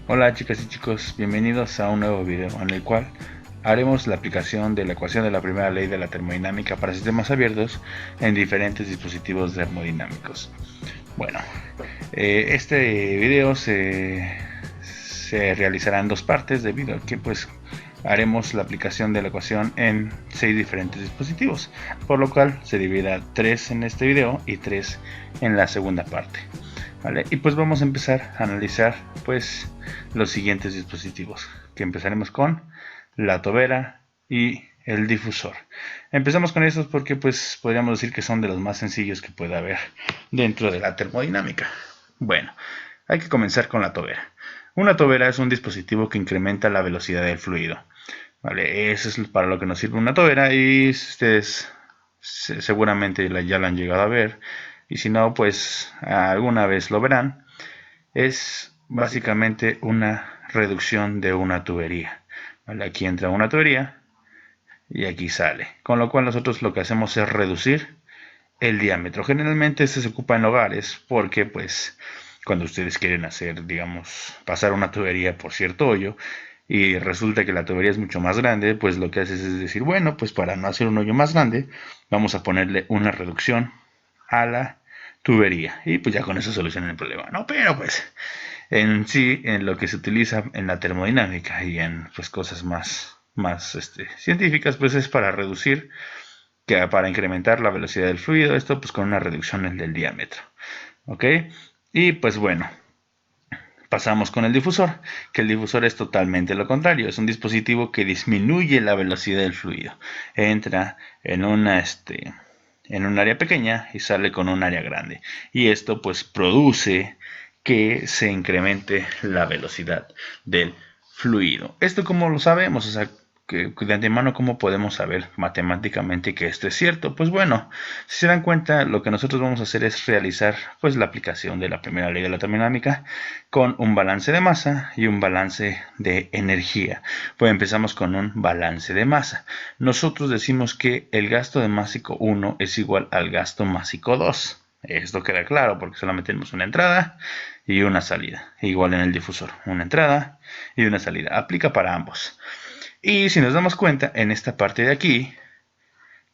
Hola chicas y chicos, bienvenidos a un nuevo video en el cual haremos la aplicación de la ecuación de la primera ley de la termodinámica para sistemas abiertos en diferentes dispositivos termodinámicos. Bueno, este video se realizará en dos partes debido a que pues haremos la aplicación de la ecuación en 6 diferentes dispositivos, por lo cual se dividirá 3 en este video y 3 en la segunda parte. ¿Vale? Y pues vamos a empezar a analizar pues los siguientes dispositivos, que empezaremos con la tobera y el difusor. Empezamos con estos porque pues podríamos decir que son de los más sencillos que puede haber dentro de la termodinámica. Bueno, hay que comenzar con la tobera. Una tobera es un dispositivo que incrementa la velocidad del fluido. ¿Vale? Eso es para lo que nos sirve una tobera y ustedes seguramente ya la han llegado a ver y si no pues alguna vez lo verán. Es básicamente una reducción de una tubería. ¿Vale? Aquí entra una tubería y aquí sale, con lo cual nosotros lo que hacemos es reducir el diámetro. Generalmente se ocupa en hogares porque pues cuando ustedes quieren hacer, digamos, pasar una tubería por cierto hoyo y resulta que la tubería es mucho más grande, pues lo que haces es decir, bueno, pues para no hacer un hoyo más grande, vamos a ponerle una reducción a la tubería y pues ya con eso solucionan el problema, ¿no? Pero pues en sí, en lo que se utiliza en la termodinámica y en pues cosas más científicas, pues es para reducir, que para incrementar la velocidad del fluido, esto pues con una reducción del diámetro, ¿ok? Y pues bueno, pasamos con el difusor, que el difusor es totalmente lo contrario, es un dispositivo que disminuye la velocidad del fluido, entra en en un área pequeña y sale con un área grande, y esto pues produce que se incremente la velocidad del fluido. ¿Esto cómo lo sabemos? O sea, que de antemano, ¿cómo podemos saber matemáticamente que esto es cierto? Pues bueno, si se dan cuenta, lo que nosotros vamos a hacer es realizar pues la aplicación de la primera ley de la termodinámica con un balance de masa y un balance de energía. Pues empezamos con un balance de masa. Nosotros decimos que el gasto de másico 1 es igual al gasto másico 2. Esto queda claro porque solamente tenemos una entrada y una salida. Igual en el difusor, una entrada y una salida. Aplica para ambos. Y si nos damos cuenta, en esta parte de aquí,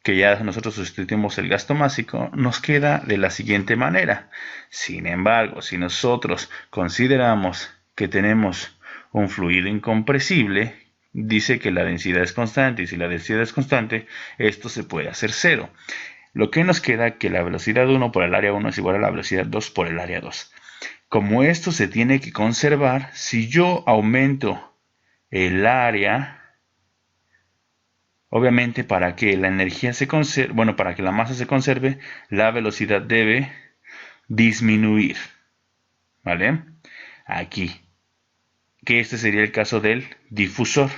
que ya nosotros sustituimos el gasto másico, nos queda de la siguiente manera. Sin embargo, si nosotros consideramos que tenemos un fluido incompresible, dice que la densidad es constante, y si la densidad es constante, esto se puede hacer cero. Lo que nos queda que la velocidad 1 por el área 1 es igual a la velocidad 2 por el área 2. Como esto se tiene que conservar, si yo aumento el área, obviamente para que la energía se conserve, bueno, para que la masa se conserve, la velocidad debe disminuir, ¿vale? Aquí, que este sería el caso del difusor,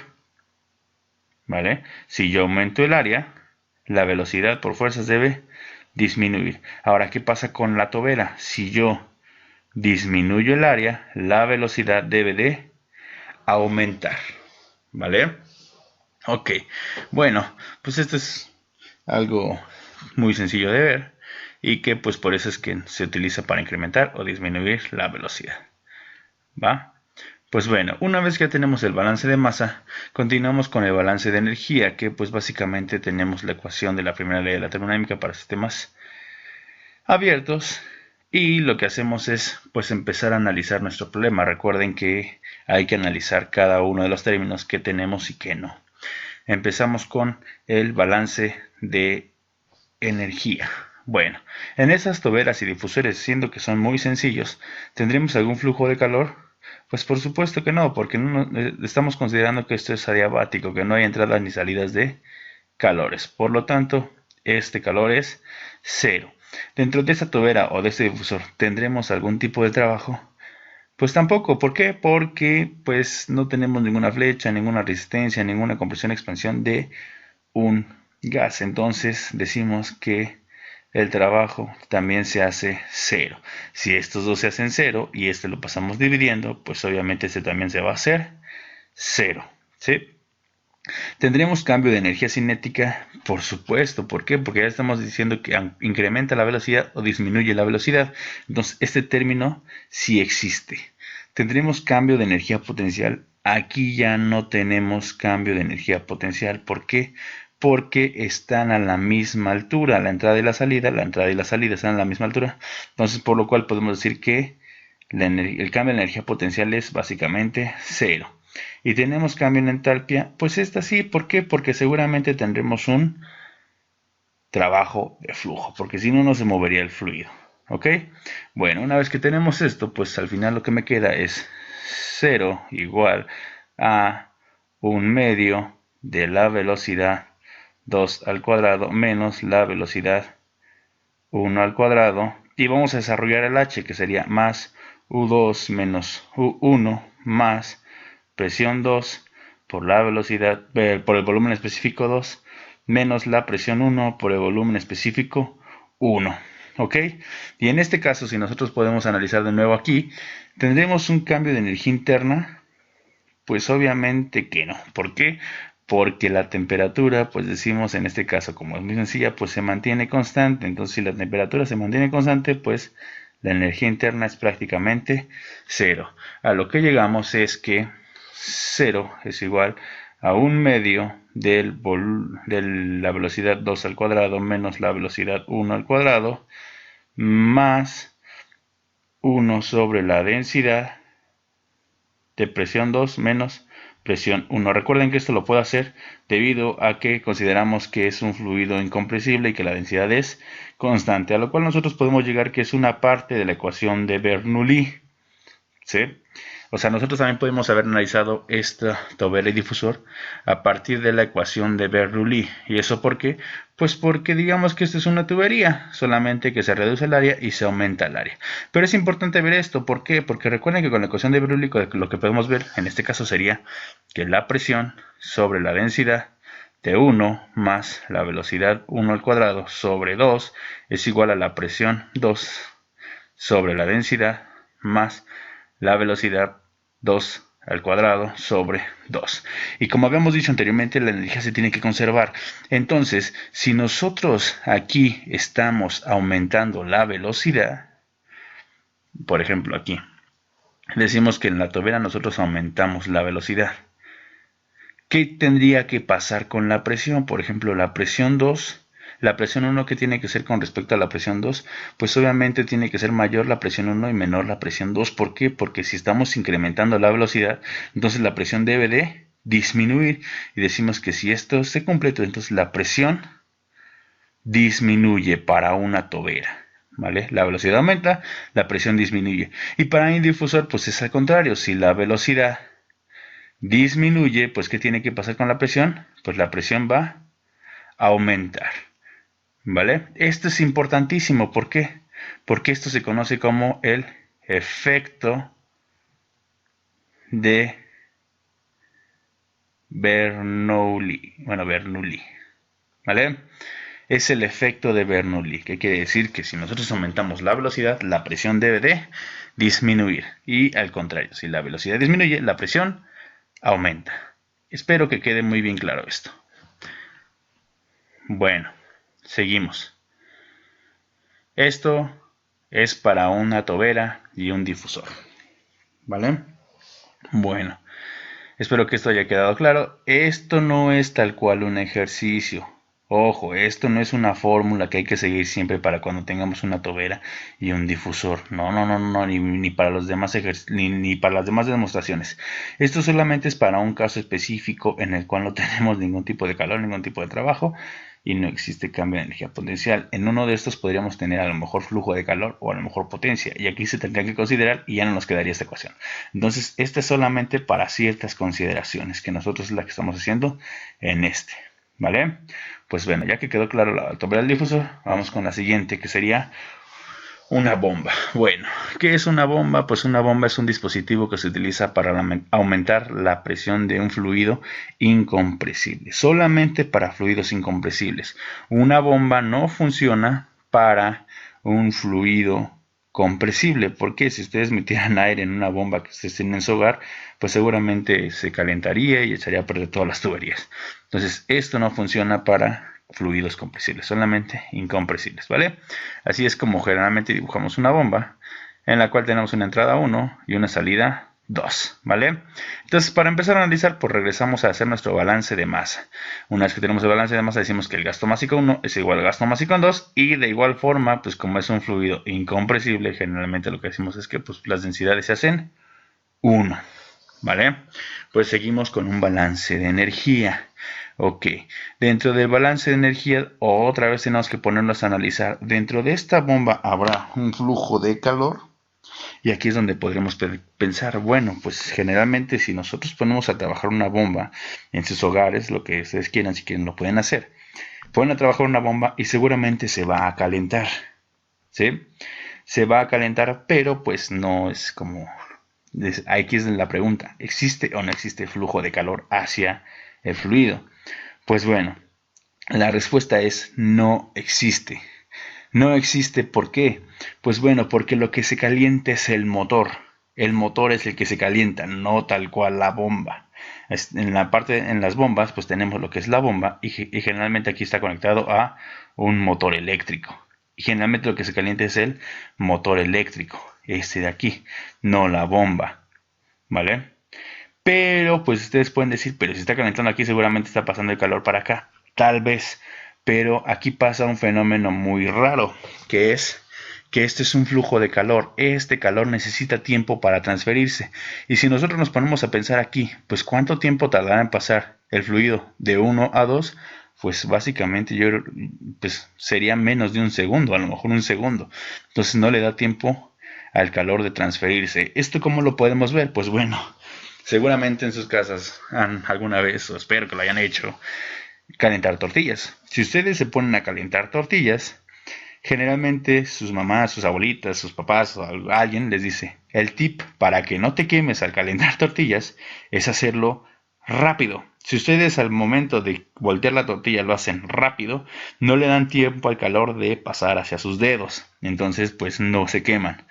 ¿vale? Si yo aumento el área, la velocidad por fuerzas debe disminuir. Ahora, ¿qué pasa con la tobera? Si yo disminuyo el área, la velocidad debe de aumentar, ¿vale? Ok, bueno, pues esto es algo muy sencillo de ver y que pues por eso es que se utiliza para incrementar o disminuir la velocidad. ¿Va? Pues bueno, una vez que ya tenemos el balance de masa, continuamos con el balance de energía, que pues básicamente tenemos la ecuación de la primera ley de la termodinámica para sistemas abiertos y lo que hacemos es pues empezar a analizar nuestro problema. Recuerden que hay que analizar cada uno de los términos que tenemos y que no. Empezamos con el balance de energía. Bueno, en esas toberas y difusores, siendo que son muy sencillos, ¿tendremos algún flujo de calor? Pues por supuesto que no, porque estamos considerando que esto es adiabático, que no hay entradas ni salidas de calores. Por lo tanto, este calor es cero. Dentro de esta tobera o de este difusor, ¿tendremos algún tipo de trabajo? Pues tampoco, ¿por qué? Porque pues no tenemos ninguna flecha, ninguna resistencia, ninguna compresión expansión de un gas. Entonces decimos que el trabajo también se hace cero. Si estos dos se hacen cero y este lo pasamos dividiendo, pues obviamente este también se va a hacer cero. ¿Sí? ¿Tendremos cambio de energía cinética? Por supuesto. ¿Por qué? Porque ya estamos diciendo que incrementa la velocidad o disminuye la velocidad. Entonces, este término sí existe. tendremos cambio de energía potencial. Aquí ya no tenemos cambio de energía potencial. ¿Por qué? Porque están a la misma altura, la entrada y la salida están a la misma altura. Entonces, por lo cual podemos decir que el cambio de energía potencial es básicamente cero. Y tenemos cambio en entalpia, pues esta sí, ¿por qué? Porque seguramente tendremos un trabajo de flujo, porque si no, no se movería el fluido. ¿Ok? Bueno, una vez que tenemos esto, pues al final lo que me queda es 0 igual a 1/2 de la velocidad 2 al cuadrado menos la velocidad 1 al cuadrado. Y vamos a desarrollar el h, que sería más u2 menos u1 más presión 2 por la velocidad, por el volumen específico 2 menos la presión 1 por el volumen específico 1. ¿Ok? Y en este caso, si nosotros podemos analizar de nuevo aquí, tendremos un cambio de energía interna. Pues obviamente que no. ¿Por qué? Porque la temperatura, pues decimos en este caso, como es muy sencilla, pues se mantiene constante. Entonces, si la temperatura se mantiene constante, pues la energía interna es prácticamente cero. A lo que llegamos es que 0 es igual a 1/2 de la velocidad 2 al cuadrado menos la velocidad 1 al cuadrado más 1 sobre la densidad de presión 2 menos presión 1. Recuerden que esto lo puedo hacer debido a que consideramos que es un fluido incompresible y que la densidad es constante, a lo cual nosotros podemos llegar que es una parte de la ecuación de Bernoulli. ¿Sí? O sea, nosotros también podemos haber analizado esta tobera y difusor a partir de la ecuación de Bernoulli. ¿Y eso por qué? Pues porque digamos que esta es una tubería, solamente que se reduce el área y se aumenta el área. Pero es importante ver esto, ¿por qué? Porque recuerden que con la ecuación de Bernoulli lo que podemos ver en este caso sería que la presión sobre la densidad de 1 más la velocidad 1 al cuadrado sobre 2 es igual a la presión 2 sobre la densidad más la velocidad 2 al cuadrado sobre 2. Y como habíamos dicho anteriormente, la energía se tiene que conservar. Entonces, si nosotros aquí estamos aumentando la velocidad, por ejemplo aquí, decimos que en la tobera nosotros aumentamos la velocidad. ¿Qué tendría que pasar con la presión? Por ejemplo, la presión 2. La presión 1, ¿qué tiene que ser con respecto a la presión 2? Pues obviamente tiene que ser mayor la presión 1 y menor la presión 2. ¿Por qué? Porque si estamos incrementando la velocidad, entonces la presión debe de disminuir. Y decimos que si esto se cumple, entonces la presión disminuye para una tobera. ¿Vale? La velocidad aumenta, la presión disminuye. Y para un difusor, pues es al contrario. Si la velocidad disminuye, pues ¿qué tiene que pasar con la presión? Pues la presión va a aumentar. ¿Vale? Esto es importantísimo. ¿Por qué? Porque esto se conoce como el efecto de Bernoulli. Bueno, Bernoulli. ¿Vale? Es el efecto de Bernoulli, que quiere decir que si nosotros aumentamos la velocidad, la presión debe de disminuir. Y al contrario, si la velocidad disminuye, la presión aumenta. Espero que quede muy bien claro esto. Bueno, seguimos. Esto es para una tobera y un difusor. ¿Vale? Bueno, espero que esto haya quedado claro. Esto no es tal cual un ejercicio. Ojo, esto no es una fórmula que hay que seguir siempre para cuando tengamos una tobera y un difusor. No, ni para los demás ni para las demás demostraciones. Esto solamente es para un caso específico en el cual no tenemos ningún tipo de calor, ningún tipo de trabajo y no existe cambio de energía potencial. En uno de estos podríamos tener a lo mejor flujo de calor o a lo mejor potencia, y aquí se tendría que considerar y ya no nos quedaría esta ecuación. Entonces, este es solamente para ciertas consideraciones que nosotros es la que estamos haciendo en este. ¿Vale? Pues bueno, ya que quedó claro la tobera del difusor, vamos con la siguiente, que sería una bomba. Bueno, ¿qué es una bomba? Pues una bomba es un dispositivo que se utiliza para aumentar la presión de un fluido incompresible. Solamente para fluidos incompresibles. Una bomba no funciona para un fluido compresible, porque si ustedes metieran aire en una bomba que esté en su hogar, pues seguramente se calentaría y echaría a perder todas las tuberías. Entonces, esto no funciona para fluidos compresibles, solamente incompresibles, ¿vale? Así es como generalmente dibujamos una bomba, en la cual tenemos una entrada 1 y una salida 2, ¿vale? Entonces, para empezar a analizar, pues regresamos a hacer nuestro balance de masa. Una vez que tenemos el balance de masa, decimos que el gasto másico 1 es igual al gasto másico 2, y de igual forma, pues como es un fluido incompresible, generalmente lo que decimos es que pues, las densidades se hacen 1, ¿vale? Pues seguimos con un balance de energía. Ok, dentro del balance de energía, otra vez tenemos que ponernos a analizar. Dentro de esta bomba habrá un flujo de calor. Y aquí es donde podremos pensar, bueno, pues generalmente si nosotros ponemos a trabajar una bomba en sus hogares, lo que ustedes quieran, si quieren lo pueden hacer. Ponen a trabajar una bomba y seguramente se va a calentar, ¿sí? Se va a calentar, pero pues no es como... Aquí es la pregunta, ¿existe o no existe flujo de calor hacia el fluido? Pues bueno, la respuesta es no existe. No existe, ¿por qué? Pues bueno, porque lo que se calienta es el motor. El motor es el que se calienta, no tal cual la bomba. En la parte, en las bombas, pues tenemos lo que es la bomba y generalmente aquí está conectado a un motor eléctrico. Y generalmente lo que se calienta es el motor eléctrico, este de aquí, no la bomba, ¿vale? Pero pues ustedes pueden decir, pero si está calentando aquí seguramente está pasando el calor para acá. Tal vez, pero aquí pasa un fenómeno muy raro, que es que este es un flujo de calor. Este calor necesita tiempo para transferirse. Y si nosotros nos ponemos a pensar aquí, pues ¿cuánto tiempo tardará en pasar el fluido de 1 a 2? Pues básicamente pues sería menos de un segundo, a lo mejor un segundo. Entonces no le da tiempo al calor de transferirse. ¿Esto cómo lo podemos ver? Pues bueno, seguramente en sus casas han alguna vez, o espero que lo hayan hecho, calentar tortillas. Si ustedes se ponen a calentar tortillas, generalmente sus mamás, sus abuelitas, sus papás o alguien les dice, el tip para que no te quemes al calentar tortillas es hacerlo rápido. Si ustedes al momento de voltear la tortilla lo hacen rápido, no le dan tiempo al calor de pasar hacia sus dedos. Entonces, pues no se queman,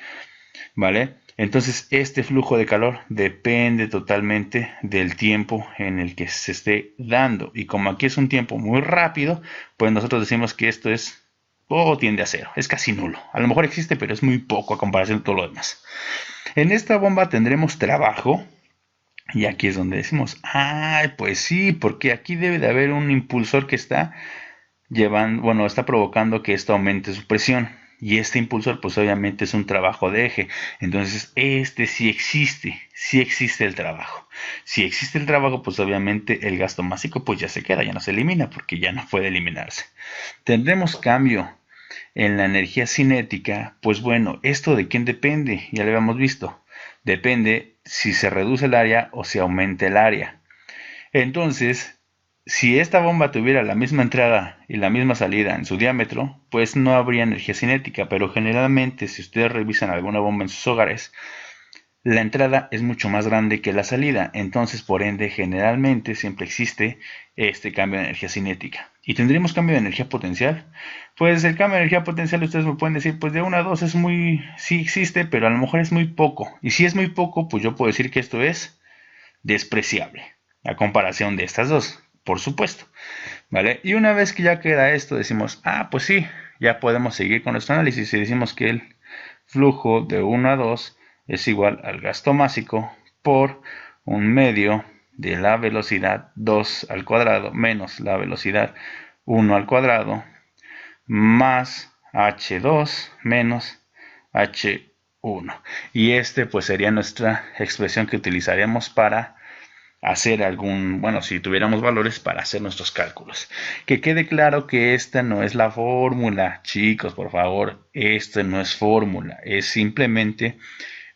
¿vale? Entonces, este flujo de calor depende totalmente del tiempo en el que se esté dando. Y como aquí es un tiempo muy rápido, pues nosotros decimos que esto es o tiende a cero, es casi nulo. A lo mejor existe, pero es muy poco a comparación de todo lo demás. En esta bomba tendremos trabajo. Y aquí es donde decimos, ay, pues sí, porque aquí debe de haber un impulsor que está llevando, bueno, está provocando que esto aumente su presión. Y este impulsor, pues obviamente es un trabajo de eje. Entonces, este sí existe el trabajo. Si existe el trabajo, pues obviamente el gasto másico pues ya se queda, ya no se elimina porque ya no puede eliminarse. Tendremos cambio en la energía cinética, pues bueno, ¿esto de quién depende? Ya lo habíamos visto. Depende si se reduce el área o si aumenta el área. Entonces, si esta bomba tuviera la misma entrada y la misma salida en su diámetro, pues no habría energía cinética, pero generalmente si ustedes revisan alguna bomba en sus hogares, la entrada es mucho más grande que la salida, entonces por ende generalmente siempre existe este cambio de energía cinética. ¿Y tendríamos cambio de energía potencial? Pues el cambio de energía potencial ustedes me pueden decir, pues de 1 a 2 es muy, sí existe, pero a lo mejor es muy poco. Y si es muy poco, pues yo puedo decir que esto es despreciable a comparación de estas dos, por supuesto, ¿vale? Y una vez que ya queda esto, decimos, ah, pues sí, ya podemos seguir con nuestro análisis y decimos que el flujo de 1 a 2 es igual al gasto másico por un medio de la velocidad 2 al cuadrado menos la velocidad 1 al cuadrado más h2 menos h1. Y este pues sería nuestra expresión que utilizaríamos para hacer algún, bueno, si tuviéramos valores para hacer nuestros cálculos. Que quede claro que esta no es la fórmula, chicos, por favor, esta no es fórmula, es simplemente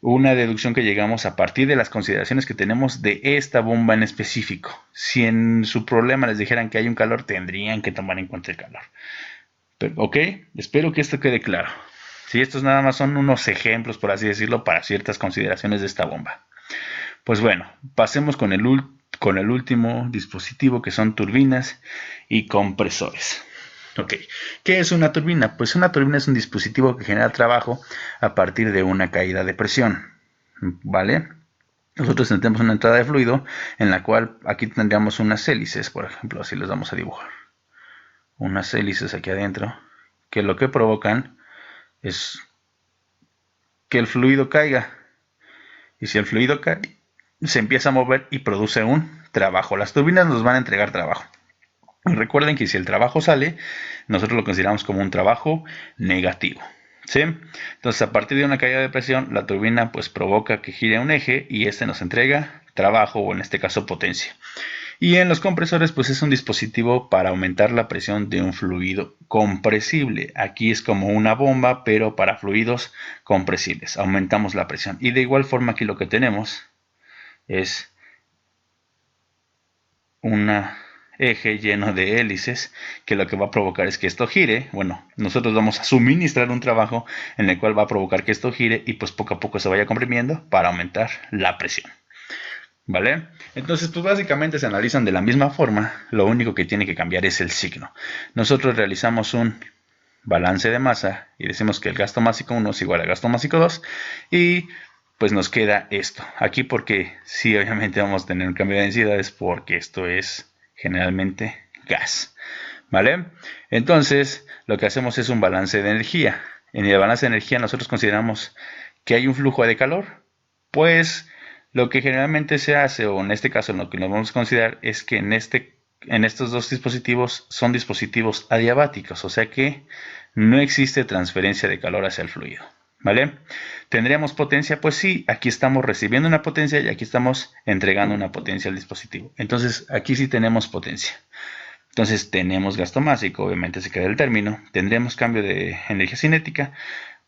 una deducción que llegamos a partir de las consideraciones que tenemos de esta bomba en específico. Si en su problema les dijeran que hay un calor, tendrían que tomar en cuenta el calor. Pero, ok, espero que esto quede claro. Si estos nada más son unos ejemplos, por así decirlo, para ciertas consideraciones de esta bomba. Pues bueno, pasemos con el último dispositivo que son turbinas y compresores. Ok, ¿qué es una turbina? Pues una turbina es un dispositivo que genera trabajo a partir de una caída de presión, ¿vale? Nosotros tenemos una entrada de fluido en la cual aquí tendríamos unas hélices, por ejemplo, así les vamos a dibujar. Unas hélices aquí adentro, que lo que provocan es que el fluido caiga. Y si el fluido cae, se empieza a mover y produce un trabajo. Las turbinas nos van a entregar trabajo. Y recuerden que si el trabajo sale, nosotros lo consideramos como un trabajo negativo. ¿Sí? Entonces, a partir de una caída de presión, la turbina pues provoca que gire un eje y este nos entrega trabajo, o en este caso potencia. Y en los compresores pues es un dispositivo para aumentar la presión de un fluido compresible. Aquí es como una bomba, pero para fluidos compresibles. Aumentamos la presión. Y de igual forma aquí lo que tenemos es una eje lleno de hélices que lo que va a provocar es que esto gire. Bueno, nosotros vamos a suministrar un trabajo en el cual va a provocar que esto gire y pues poco a poco se vaya comprimiendo para aumentar la presión. ¿Vale? Entonces, pues básicamente se analizan de la misma forma, lo único que tiene que cambiar es el signo. Nosotros realizamos un balance de masa y decimos que el gasto másico 1 es igual al gasto másico 2 y pues nos queda esto. Aquí porque sí, obviamente vamos a tener un cambio de densidades porque esto es generalmente gas. ¿Vale? Entonces, lo que hacemos es un balance de energía. En el balance de energía nosotros consideramos que hay un flujo de calor, pues lo que generalmente se hace, o en este caso lo que nos vamos a considerar, es que en estos dos dispositivos son dispositivos adiabáticos, o sea que no existe transferencia de calor hacia el fluido. ¿Vale? ¿Tendríamos potencia? Pues sí, aquí estamos recibiendo una potencia y aquí estamos entregando una potencia al dispositivo. Entonces aquí sí tenemos potencia. Entonces tenemos gasto másico, obviamente se queda el término. Tendremos cambio de energía cinética.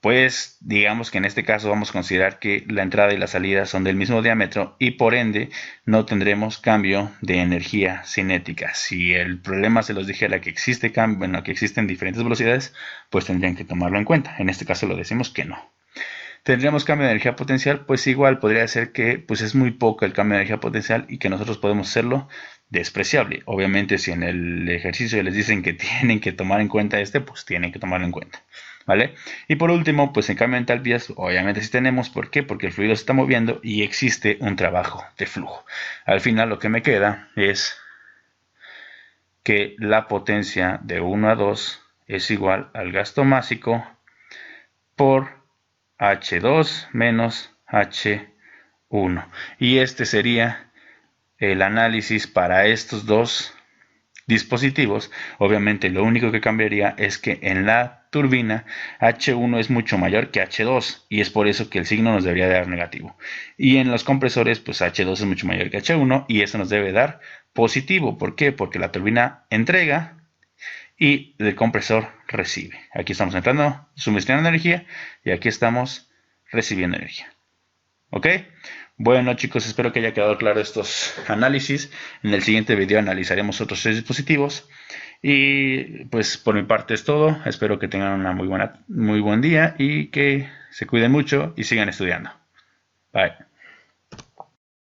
Pues digamos que en este caso vamos a considerar que la entrada y la salida son del mismo diámetro y por ende no tendremos cambio de energía cinética. Si el problema se los dijera que existe cambio, bueno, que existen diferentes velocidades, pues tendrían que tomarlo en cuenta. En este caso lo decimos que no. ¿Tendríamos cambio de energía potencial? Pues igual podría ser que pues es muy poco el cambio de energía potencial y que nosotros podemos hacerlo despreciable. Obviamente si en el ejercicio les dicen que tienen que tomar en cuenta pues tienen que tomarlo en cuenta. ¿Vale? Y por último, pues en cambio de entalpías, obviamente sí tenemos. ¿Por qué? Porque el fluido se está moviendo y existe un trabajo de flujo. Al final lo que me queda es que la potencia de 1 a 2 es igual al gasto másico por H2 menos H1. Y este sería el análisis para estos dos dispositivos. Obviamente lo único que cambiaría es que en la turbina H1 es mucho mayor que H2 y es por eso que el signo nos debería dar negativo. Y en los compresores pues H2 es mucho mayor que H1 y eso nos debe dar positivo. ¿Por qué? Porque la turbina entrega y el compresor recibe. Aquí estamos entrando, suministrando energía y aquí estamos recibiendo energía. ¿Ok? Bueno chicos, espero que haya quedado claro estos análisis. En el siguiente video analizaremos otros 3 dispositivos. Y pues por mi parte es todo. Espero que tengan muy buen día y que se cuiden mucho y sigan estudiando. Bye.